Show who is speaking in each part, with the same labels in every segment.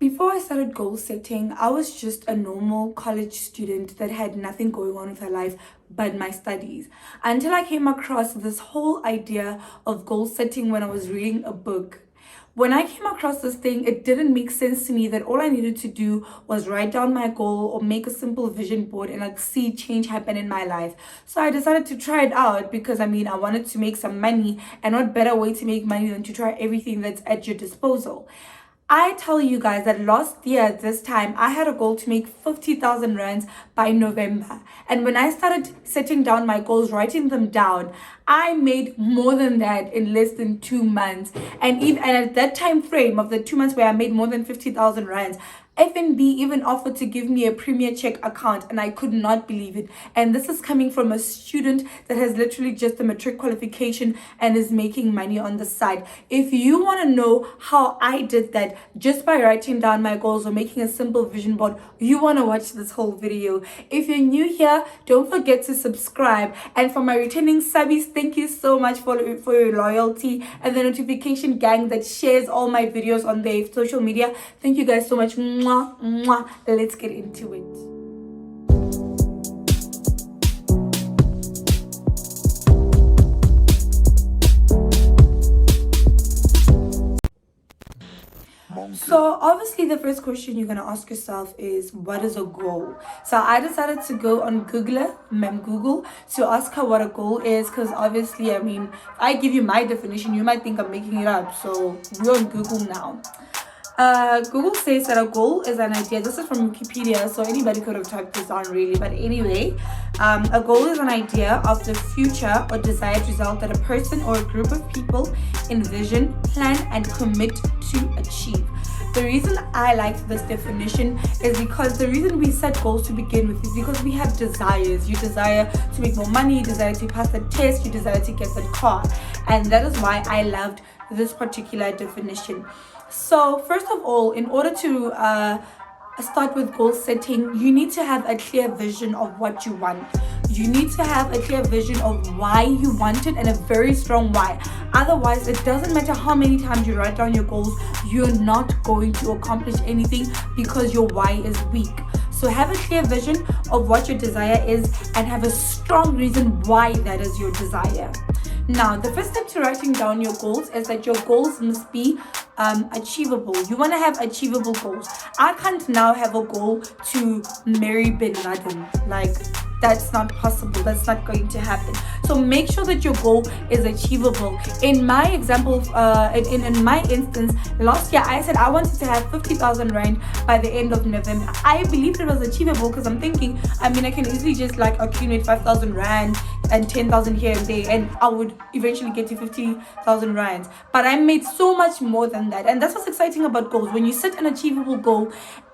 Speaker 1: Before I started goal setting, I was just a normal college student that had nothing going on with her life but my studies. Until I came across this whole idea of goal setting when I was reading a book. When I came across this thing, it didn't make sense to me that all I needed to do was write down my goal or make a simple vision board and I'd see change happen in my life. So I decided to try it out because I wanted to make some money, and what better way to make money than to try everything that's at your disposal. I tell you guys that last year at this time, I had a goal to make 50,000 rands by November. And when I started setting down my goals, writing them down, I made more than that in less than 2 months. And at that time frame of the 2 months where I made more than 50,000 rands, FNB even offered to give me a Premier Check account, and I could not believe it. And this is coming from a student that has literally just a matric qualification and is making money on the side. If you want to know how I did that just by writing down my goals or making a simple vision board, you want to watch this whole video. If you're new here, don't forget to subscribe. And for my returning subbies, thank you so much for your loyalty, and the notification gang that shares all my videos on their social media. Thank you guys so much. Mwah, mwah. Let's get into it. So obviously the first question you're going to ask yourself is, what is a goal? So I decided to go on Google to ask her what a goal is, because obviously if I give you my definition, you might think I'm making it up. So we're on Google now. Google says that a goal is an idea. This is from Wikipedia, so anybody could have typed this down really, but anyway, a goal is an idea of the future or desired result that a person or a group of people envision, plan, and commit to achieve. The reason I like this definition is because the reason we set goals to begin with is because we have desires. You desire to make more money, you desire to pass the test, you desire to get the car, and that is why I loved this particular definition. So first of all, in order to start with goal setting, you need to have a clear vision of what you want. You need to have a clear vision of why you want it, and a very strong why. Otherwise, it doesn't matter how many times you write down your goals, you're not going to accomplish anything because your why is weak. So have a clear vision of what your desire is and have a strong reason why that is your desire. Now, the first step to writing down your goals is that your goals must be achievable. You want to have achievable goals. I can't now have a goal to marry Bin Laden. That's not possible. That's not going to happen. So make sure that your goal is achievable. In my example, in my instance, last year I said I wanted to have 50,000 rand by the end of November. I believed it was achievable because I'm thinking, I can easily just accumulate 5,000 rand and 10,000 here and there, and I would eventually get to 50,000 rands. But I made so much more than that, and that's what's exciting about goals. When you set an achievable goal,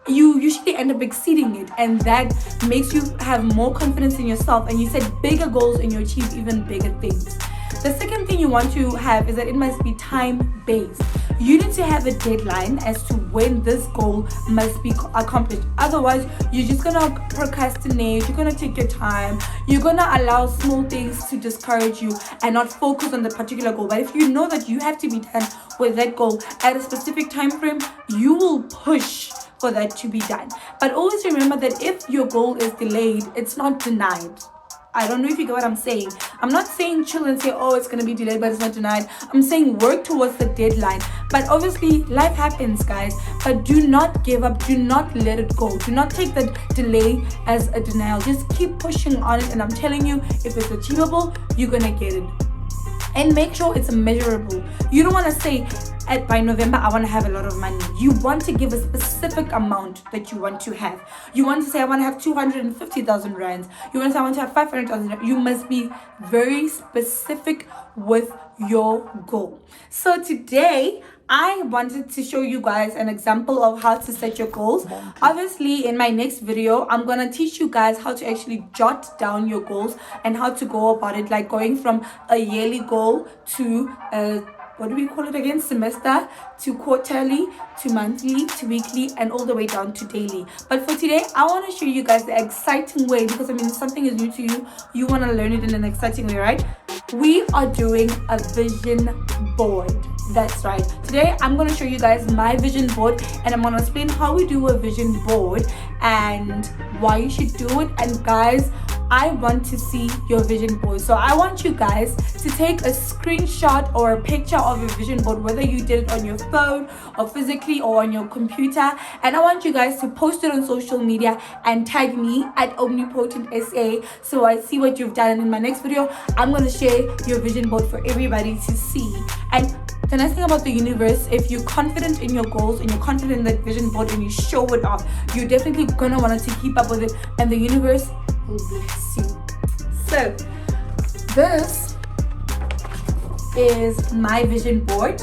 Speaker 1: you usually end up exceeding it, and that makes you have more confidence in yourself, and you set bigger goals and you achieve even bigger things. The second thing you want to have is that it must be time-based. You need to have a deadline as to when this goal must be accomplished. Otherwise, you're just gonna procrastinate, you're gonna take your time, you're gonna allow small things to discourage you and not focus on the particular goal. But if you know that you have to be done with that goal at a specific time frame, you will push for that to be done. But always remember that if your goal is delayed, it's not denied. I don't know if you get what I'm saying. I'm not saying chill and say, oh, it's going to be delayed, but it's not denied. I'm saying work towards the deadline. But obviously, life happens, guys. But do not give up. Do not let it go. Do not take the delay as a denial. Just keep pushing on it. And I'm telling you, if it's achievable, you're going to get it. And make sure it's measurable. You don't want to say, by November, I want to have a lot of money. You want to give a specific amount that you want to have. You want to say, I want to have 250,000 rands. You want to say, I want to have 500,000. You must be very specific with your goal. So today, I wanted to show you guys an example of how to set your goals. Obviously, in my next video, I'm going to teach you guys how to actually jot down your goals and how to go about it, like going from a yearly goal to what do we call it again? Semester, to quarterly, to monthly, to weekly, and all the way down to daily. But for today, I want to show you guys the exciting way, because something is new to you. You want to learn it in an exciting way, right? we are doing a vision board. That's right. Today I'm going to show you guys my vision board, and I'm going to explain how we do a vision board and why you should do it. And guys, I want to see your vision board. So I want you guys to take a screenshot or a picture of your vision board, whether you did it on your phone or physically or on your computer. And I want you guys to post it on social media and tag me at OmniPotentSA so I see what you've done. And in my next video, I'm going to share your vision board for everybody to see. And the nice thing about the universe, if you're confident in your goals and you're confident in that vision board and you show it off, you're definitely gonna want to keep up with it, and the universe will bless you. So this is my vision board.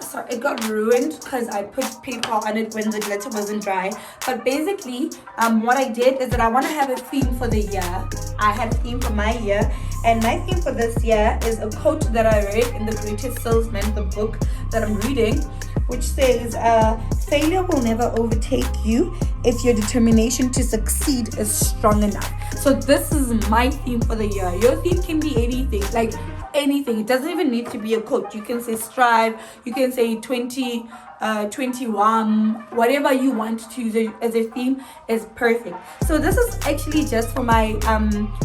Speaker 1: Sorry, it got ruined because I put paper on it when the glitter wasn't dry. But basically, what I did is that I want to have a theme for the year. I had a theme for my year, and my theme for this year is a quote that I read in The Greatest Salesman, the book that I'm reading, which says, failure will never overtake you if your determination to succeed is strong enough. So this is my theme for the year. Your theme can be anything, like anything. It doesn't even need to be a quote. You can say strive, you can say 2021, whatever you want to use as a theme is perfect. So this is actually just for my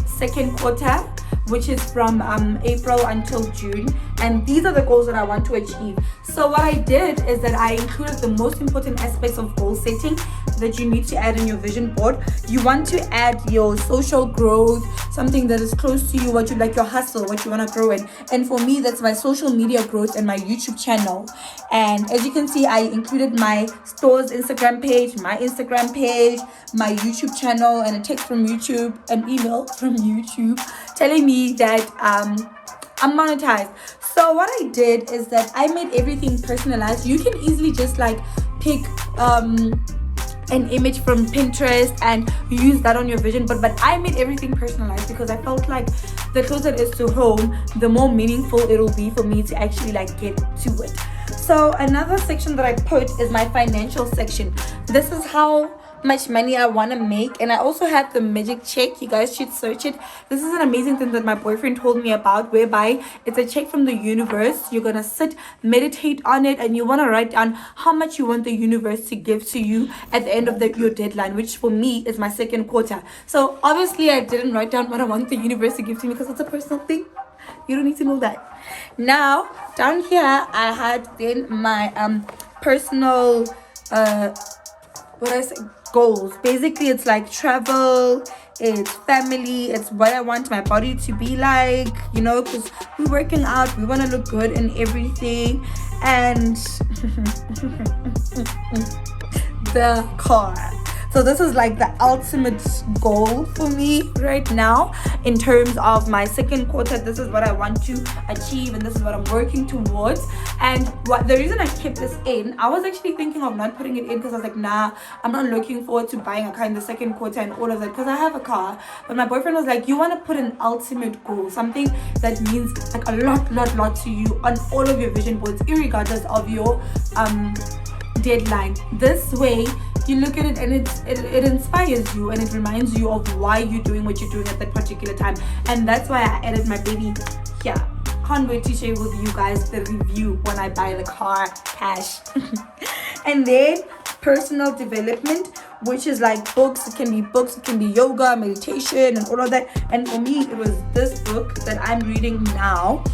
Speaker 1: second quarter, which is from April until June, and these are the goals that I want to achieve. So what I did is that I included the most important aspects of goal setting that you need to add in your vision board. You want to add your social growth, something that is close to you, what you like, your hustle, what you want to grow in. And for me, that's my social media growth and my YouTube channel. And as you can see, I included my store's Instagram page, my Instagram page, my YouTube channel, and a text from YouTube, an email from YouTube telling me that I'm monetized. So what I did is that I made everything personalized. You can easily just like pick an image from Pinterest and use that on your vision board, but I made everything personalized because I felt like the closer it is to home, the more meaningful it'll be for me to actually like get to it. So another section that I put is my financial section. This is how much money I want to make, and I also have the magic check. You guys should search it. This is an amazing thing that my boyfriend told me about, whereby it's a check from the universe. You're gonna sit, meditate on it, and you want to write down how much you want the universe to give to you at the end of your deadline, which for me is my second quarter. So obviously I didn't write down what I want the universe to give to me because it's a personal thing. You don't need to know that. Now down here I had then my personal goals. Basically it's like travel, it's family, it's what I want my body to be like, you know, because we're working out, we want to look good and everything. And the car. So this is like the ultimate goal for me right now in terms of my second quarter. This is what I want to achieve, and this is what I'm working towards. And the reason I kept this in, I was actually thinking of not putting it in because I was like, nah, I'm not looking forward to buying a car in the second quarter and all of that because I have a car. But my boyfriend was like, you want to put an ultimate goal, something that means like a lot to you on all of your vision boards, irregardless of your deadline. This way you look at it and it inspires you and it reminds you of why you're doing what you're doing at that particular time. And that's why I added my baby here. Can't wait to share with you guys the review when I buy the car cash. And then personal development, which is like books. It can be books, it can be yoga, meditation, and all of that. And for me, it was this book that I'm reading now.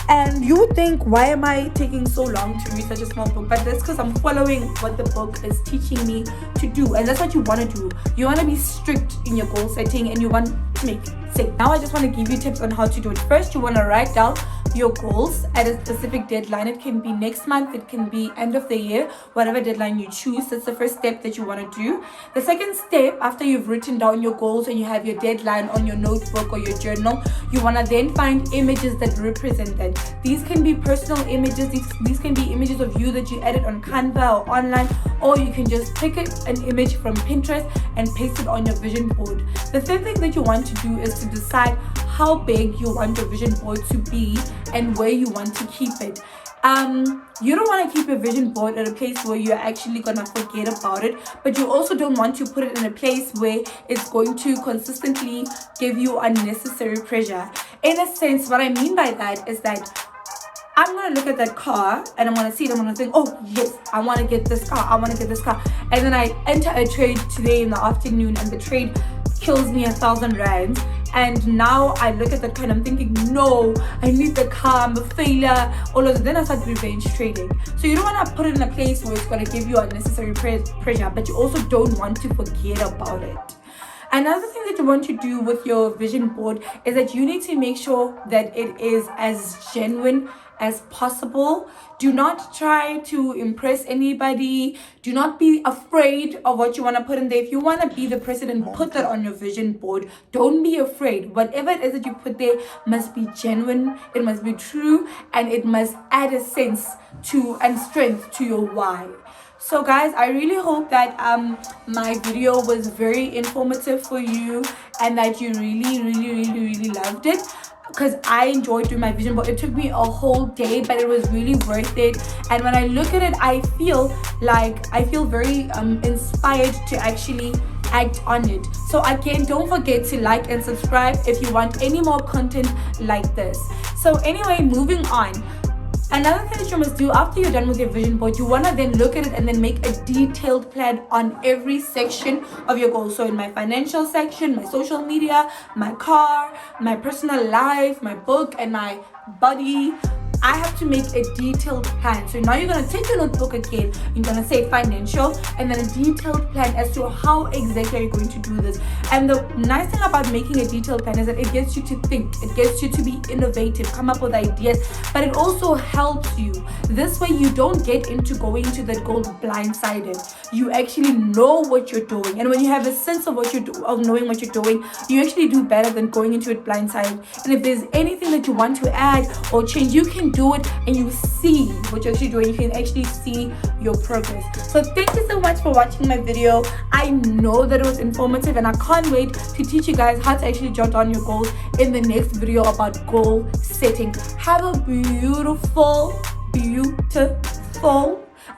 Speaker 1: And you would think, why am I taking so long to read such a small book? But that's because I'm following what the book is teaching me to do. And that's what you want to do. You want to be strict in your goal setting and you want to make it safe. Now I just want to give you tips on how to do it. First, you want to write down your goals at a specific deadline. It can be next month, it can be end of the year, whatever deadline you choose. That's the first step that you want to do. The second step, after you've written down your goals and you have your deadline on your notebook or your journal, you want to then find images that represent that. These can be personal images, these can be images of you that you edit on Canva or online, or you can just pick an image from Pinterest and paste it on your vision board. The third thing that you want to do is to decide how big you want your vision board to be and where you want to keep it. You don't want to keep your vision board at a place where you're actually gonna forget about it, but you also don't want to put it in a place where it's going to consistently give you unnecessary pressure. In a sense, what I mean by that is that I'm gonna look at that car and I'm gonna see it, I'm gonna think, oh yes, I wanna get this car, I wanna get this car. And then I enter a trade today in the afternoon and the trade kills me 1,000 rands. And now I look at that car and I'm thinking, no, I need the car, I'm a failure, all of that. Then I start revenge trading. So you don't want to put it in a place where it's going to give you unnecessary pressure, but you also don't want to forget about it. Another thing that you want to do with your vision board is that you need to make sure that it is as genuine as possible. Do not try to impress anybody. Do not be afraid of what you want to put in there. If you want to be the president, put that on your vision board. Don't be afraid. Whatever it is that you put there must be genuine, it must be true, and it must add a sense to and strength to your why. So guys, I really hope that my video was very informative for you and that you really loved it, because I enjoyed doing my vision board. It took me a whole day, but it was really worth it. And when I look at it, I feel very inspired to actually act on it. So again, don't forget to like and subscribe if you want any more content like this. So anyway, moving on. Another thing that you must do after you're done with your vision board, you want to then look at it and then make a detailed plan on every section of your goal. So in my financial section, my social media, my car, my personal life, my book, and my body, I have to make a detailed plan. So now you're going to take your notebook again, you're going to say financial, and then a detailed plan as to how exactly are you going to do this. And the nice thing about making a detailed plan is that it gets you to think, it gets you to be innovative, come up with ideas, but it also helps you. This way you don't get into going into that goal blindsided. You actually know what you're doing, and when you have a sense of knowing what you're doing, you actually do better than going into it blindsided. And if there's anything that you want to add or change, you can do it and you see what you're actually doing. You can actually see your progress. So thank you so much for watching my video. I know that it was informative and I can't wait to teach you guys how to actually jot down your goals in the next video about goal setting. Have a beautiful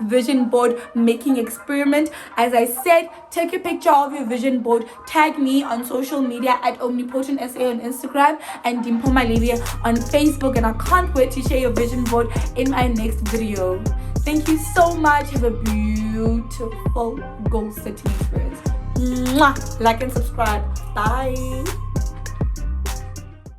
Speaker 1: vision board making experiment. As I said, take a picture of your vision board, tag me on social media at OmniPotentSA on Instagram and DIMPHO MALEBYE on Facebook, and I can't wait to share your vision board in my next video. Thank you so much. Have a beautiful goal setting experience. Mwah! Like and subscribe. Bye.